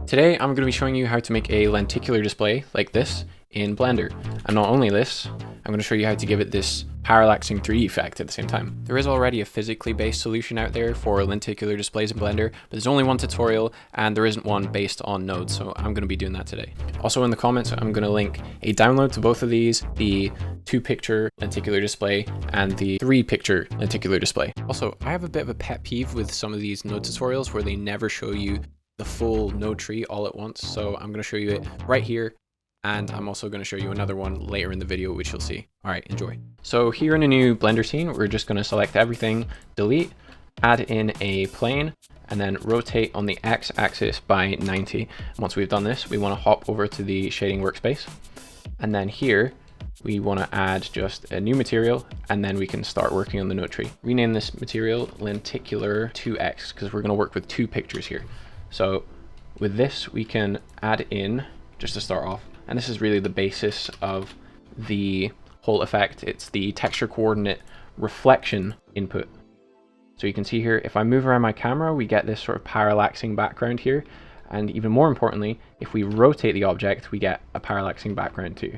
Today I'm going to be showing you how to make a lenticular display like this in Blender. And not only this, I'm going to show you how to give it this parallaxing 3D effect at the same time. There is already a physically based solution out there for lenticular displays in Blender, but there's only one tutorial and there isn't one based on nodes, so I'm going to be doing that today. Also in the comments, I'm going to link a download to both of these, the 2-picture lenticular display and the 3-picture lenticular display. Also, I have a bit of a pet peeve with some of these node tutorials where they never show you the full node tree all at once. So I'm going to show you it right here. And I'm also going to show you another one later in the video, which you'll see. All right, enjoy. So here in a new Blender scene, we're just going to select everything, delete, add in a plane, and then rotate on the X axis by 90. Once we've done this, we want to hop over to the shading workspace. And then here, we want to add just a new material, and then we can start working on the node tree. Rename this material Lenticular 2X, because we're going to work with 2 pictures here. So with this, we can add in, just to start off, and this is really the basis of the whole effect. It's the texture coordinate reflection input. So you can see here, if I move around my camera, we get this sort of parallaxing background here. And even more importantly, if we rotate the object, we get a parallaxing background too.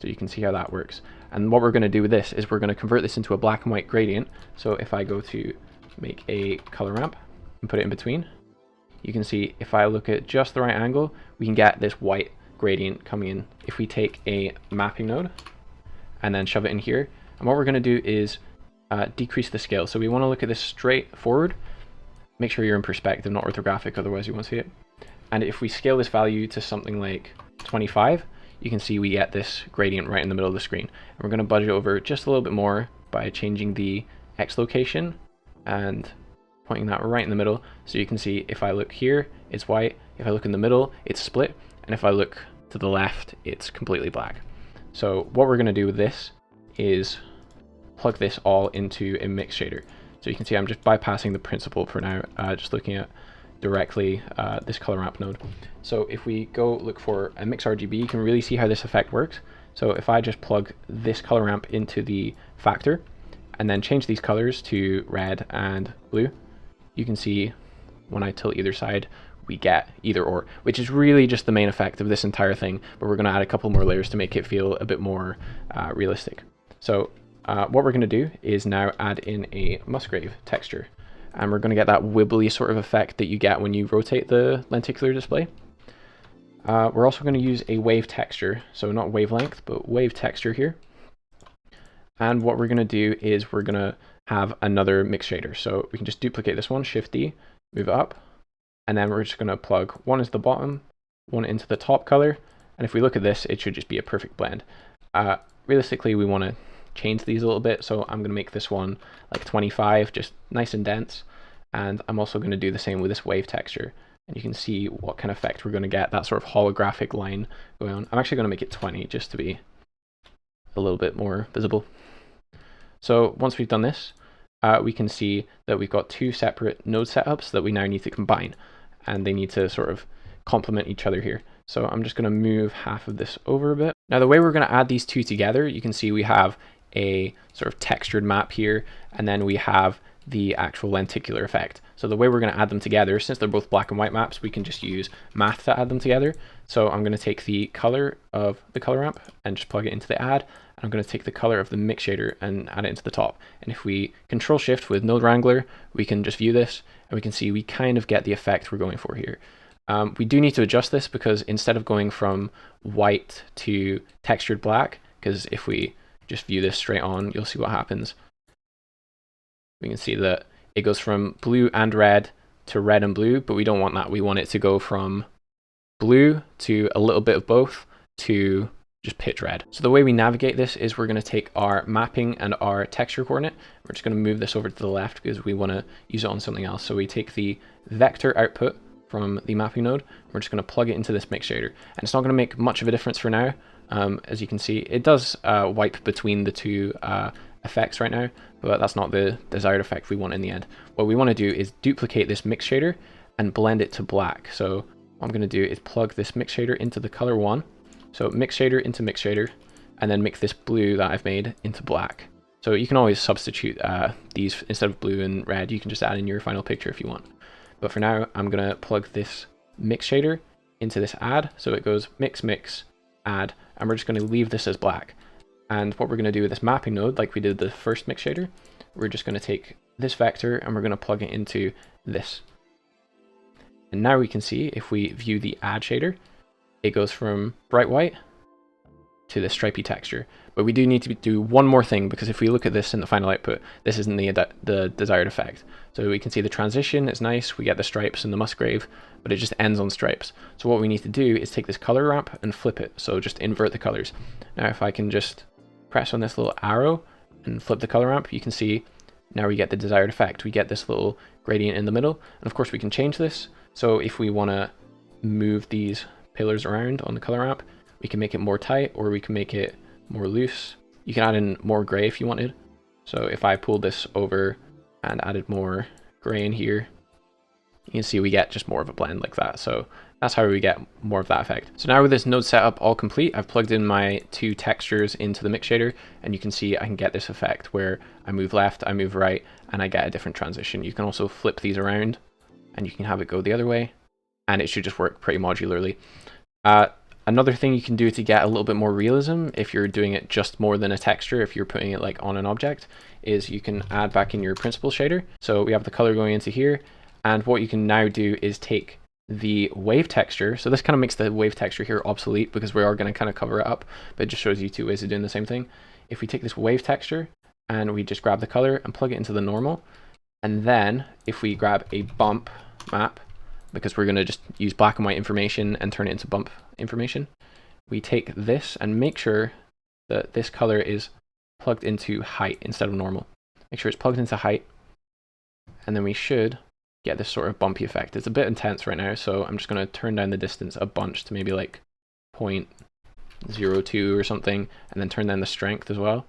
So you can see how that works. And what we're going to do with this is we're going to convert this into a black and white gradient. So if I go to make a color ramp and put it in between, you can see if I look at just the right angle, we can get this white gradient coming in. If we take a mapping node and then shove it in here, and what we're going to do is decrease the scale. So we want to look at this straight forward. Make sure you're in perspective, not orthographic, otherwise you won't see it. And if we scale this value to something like 25, you can see we get this gradient right in the middle of the screen. And we're going to budge it over just a little bit more by changing the X location and pointing that right in the middle. So you can see if I look here, it's white. If I look in the middle, it's split. And if I look to the left, it's completely black. So what we're going to do with this is plug this all into a mix shader. So you can see I'm just bypassing the principle for now, just looking at directly this color ramp node. So if we go look for a mix RGB, you can really see how this effect works. So if I just plug this color ramp into the factor and then change these colors to red and blue, you can see when I tilt either side, we get either or, which is really just the main effect of this entire thing, but we're going to add a couple more layers to make it feel a bit more realistic. So what we're going to do is now add in a Musgrave texture, and we're going to get that wibbly sort of effect that you get when you rotate the lenticular display. We're also going to use a wave texture, so not wavelength, but wave texture here. And what we're going to do is we're going to have another mix shader. So we can just duplicate this one, Shift D, move it up, and then we're just going to plug one into the bottom, one into the top color. And if we look at this, it should just be a perfect blend. Realistically, we want to change these a little bit. So I'm going to make this one like 25, just nice and dense. And I'm also going to do the same with this wave texture. And you can see what kind of effect we're going to get, that sort of holographic line going on. I'm actually going to make it 20 just to be a little bit more visible. So once we've done this, we can see that we've got 2 separate node setups that we now need to combine, and they need to sort of complement each other here. So I'm just going to move half of this over a bit. Now the way we're going to add these 2 together, you can see we have a sort of textured map here, and then we have the actual lenticular effect. So the way we're going to add them together, since they're both black and white maps, we can just use math to add them together. So I'm going to take the color of the color ramp and just plug it into the add. And I'm going to take the color of the mix shader and add it into the top. And if we Control Shift with Node Wrangler, we can just view this and we can see we kind of get the effect we're going for here. We do need to adjust this because instead of going from white to textured black, because if we just view this straight on, you'll see what happens. We can see that it goes from blue and red to red and blue, but we don't want that. We want it to go from blue to a little bit of both to just pitch red. So the way we navigate this is we're going to take our mapping and our texture coordinate. We're just going to move this over to the left because we want to use it on something else. So we take the vector output from the mapping node. We're just going to plug it into this mix shader. And it's not going to make much of a difference for now. As you can see, it does wipe between the 2 effects right now, but that's not the desired effect we want in the end. What we want to do is duplicate this mix shader and blend it to black. So what I'm going to do is plug this mix shader into the color 1. So mix shader into mix shader, and then make this blue that I've made into black. So you can always substitute these instead of blue and red. You can just add in your final picture if you want. But for now, I'm going to plug this mix shader into this add. So it goes mix, mix, add, and we're just going to leave this as black. And what we're going to do with this mapping node, like we did the first mix shader, we're just going to take this vector and we're going to plug it into this. And now we can see if we view the add shader, it goes from bright white to this stripy texture. But we do need to do one more thing, because if we look at this in the final output, this isn't the desired effect. So we can see the transition is nice, we get the stripes and the Musgrave, but it just ends on stripes. So what we need to do is take this color ramp and flip it, so just invert the colors. Now if I can just press on this little arrow and flip the color ramp, you can see now we get the desired effect. We get this little gradient in the middle, and of course we can change this. So if we want to move these pillars around on the color ramp, we can make it more tight, or we can make it more loose. You can add in more gray if you wanted. So if I pulled this over and added more gray in here, you can see we get just more of a blend like that. So that's how we get more of that effect. So now with this node setup all complete, I've plugged in my two textures into the mix shader, and you can see I can get this effect where I move left, I move right, and I get a different transition. You can also flip these around and you can have it go the other way, and it should just work pretty modularly. Another thing you can do to get a little bit more realism, if you're doing it just more than a texture, if you're putting it like on an object, is you can add back in your principled shader. So we have the color going into here, and what you can now do is take the wave texture. So this kind of makes the wave texture here obsolete, because we are going to kind of cover it up, but it just shows you two ways of doing the same thing. If we take this wave texture and we just grab the color and plug it into the normal, and then if we grab a bump map, because we're going to just use black and white information and turn it into bump information, we take this and make sure that this color is plugged into height instead of normal. Make sure it's plugged into height, and then we should get this sort of bumpy effect. It's a bit intense right now, so I'm just going to turn down the distance a bunch to maybe like 0.02 or something, and then turn down the strength as well.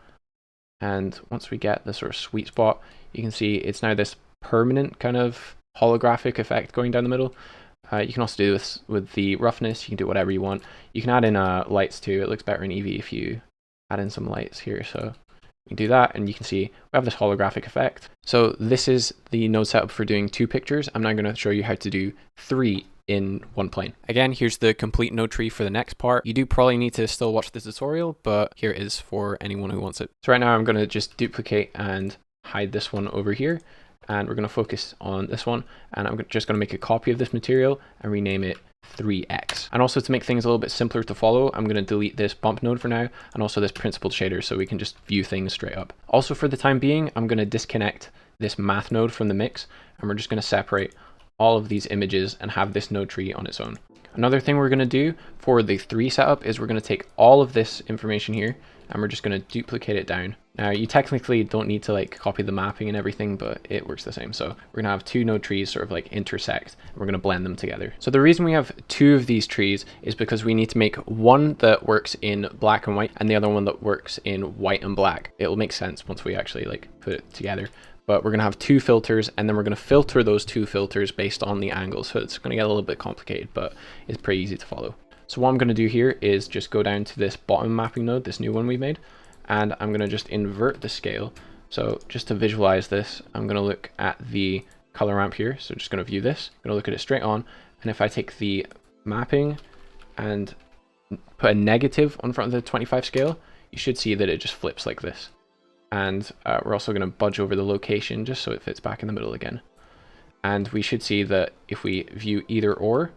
And once we get the sort of sweet spot, you can see it's now this permanent kind of holographic effect going down the middle. You can also do this with the roughness. You can do whatever you want. You can add in lights too. It looks better in Eevee if you add in some lights here. So you can do that, and you can see we have this holographic effect. So this is the node setup for doing 2 pictures. I'm now going to show you how to do 3 in one plane. Again, here's the complete node tree for the next part. You do probably need to still watch the tutorial, but here it is for anyone who wants it. So right now I'm going to just duplicate and hide this one over here, and we're going to focus on this one, and I'm just going to make a copy of this material and rename it 3x. And also, to make things a little bit simpler to follow, I'm going to delete this bump node for now, and also this principled shader, so we can just view things straight up. Also, for the time being, I'm going to disconnect this math node from the mix, and we're just going to separate all of these images and have this node tree on its own. Another thing we're going to do for the 3 setup is we're going to take all of this information here, and we're just going to duplicate it down. Now, you technically don't need to like copy the mapping and everything, but it works the same. So we're going to have 2 node trees sort of like intersect, and we're going to blend them together. So the reason we have 2 of these trees is because we need to make one that works in black and white and the other one that works in white and black. It'll make sense once we actually like put it together. But we're going to have 2 filters, and then we're going to filter those 2 filters based on the angle. So it's going to get a little bit complicated, but it's pretty easy to follow. So what I'm going to do here is just go down to this bottom mapping node, this new one we made, and I'm going to just invert the scale. So just to visualize this, I'm going to look at the color ramp here. So just going to view this, I'm going to look at it straight on. And if I take the mapping and put a negative on front of the 25 scale, you should see that it just flips like this. And we're also going to budge over the location just so it fits back in the middle again. And we should see that if we view either or,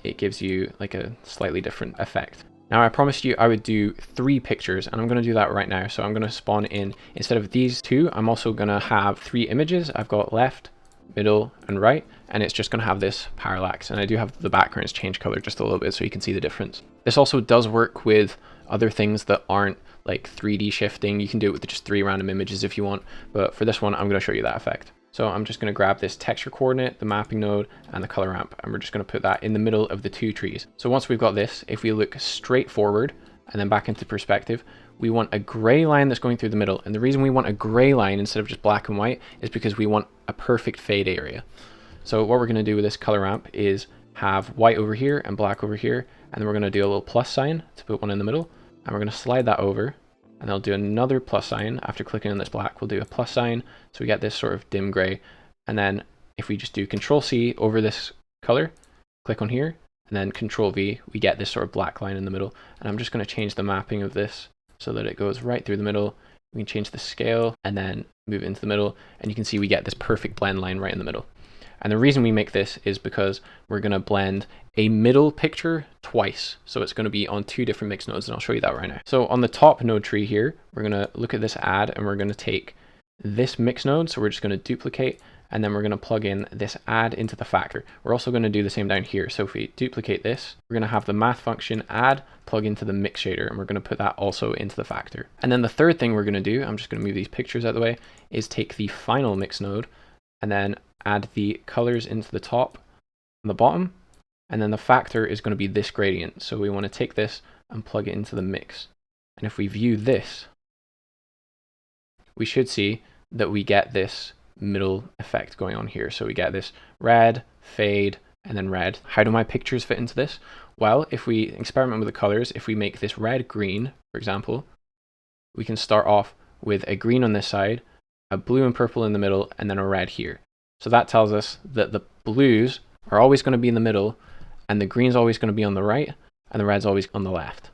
it gives you like a slightly different effect. Now, I promised you I would do 3 pictures, and I'm going to do that right now. So I'm going to spawn in, instead of these 2, I'm also going to have 3 images. I've got left, middle, and right, and it's just going to have this parallax. And I do have the backgrounds change color just a little bit so you can see the difference. This also does work with other things that aren't like 3D shifting. You can do it with just 3 random images if you want, but for this one, I'm going to show you that effect. So I'm just going to grab this texture coordinate, the mapping node, and the color ramp, and we're just going to put that in the middle of the 2 trees. So once we've got this, if we look straight forward and then back into perspective, we want a gray line that's going through the middle. And the reason we want a gray line instead of just black and white is because we want a perfect fade area. So what we're going to do with this color ramp is have white over here and black over here, and then we're going to do a little plus sign to put one in the middle, and we're going to slide that over. And I'll do another plus sign. After clicking on this black, we'll do a plus sign. So we get this sort of dim gray. And then if we just do Control C over this color, click on here, and then Control V, we get this sort of black line in the middle. And I'm just going to change the mapping of this so that it goes right through the middle. We can change the scale and then move it into the middle, and you can see we get this perfect blend line right in the middle. And the reason we make this is because we're going to blend a middle picture twice. So it's going to be on 2 different mix nodes, and I'll show you that right now. So on the top node tree here, we're going to look at this add, and we're going to take this mix node. So we're just going to duplicate, and then we're going to plug in this add into the factor. We're also going to do the same down here. So if we duplicate this, we're going to have the math function add plug into the mix shader, and we're going to put that also into the factor. And then the third thing we're going to do, I'm just going to move these pictures out of the way, is take the final mix node and then add the colors into the top and the bottom, and then the factor is going to be this gradient. So we want to take this and plug it into the mix. And if we view this, we should see that we get this middle effect going on here. So we get this red, fade, and then red. How do my pictures fit into this? Well, if we experiment with the colors, if we make this red green, for example, we can start off with a green on this side, a blue and purple in the middle, and then a red here. So that tells us that the blues are always going to be in the middle, and the green's always going to be on the right, and the red's always on the left.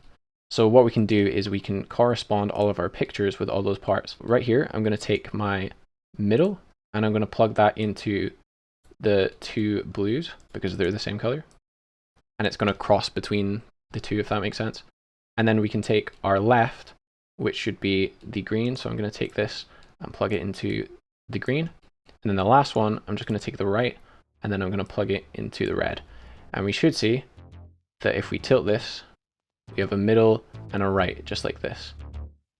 So what we can do is we can correspond all of our pictures with all those parts. Right here, I'm going to take my middle, and I'm going to plug that into the 2 blues because they're the same color. And it's going to cross between the 2, if that makes sense. And then we can take our left, which should be the green. So I'm going to take this and plug it into the green. And then the last one, I'm just going to take the right, and then I'm going to plug it into the red. And we should see that if we tilt this, we have a middle and a right, just like this.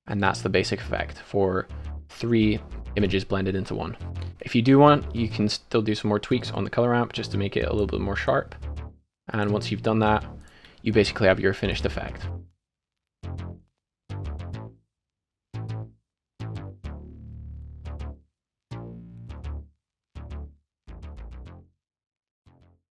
And that's the basic effect for 3 images blended into 1. If you do want, you can still do some more tweaks on the color ramp just to make it a little bit more sharp. And once you've done that, you basically have your finished effect.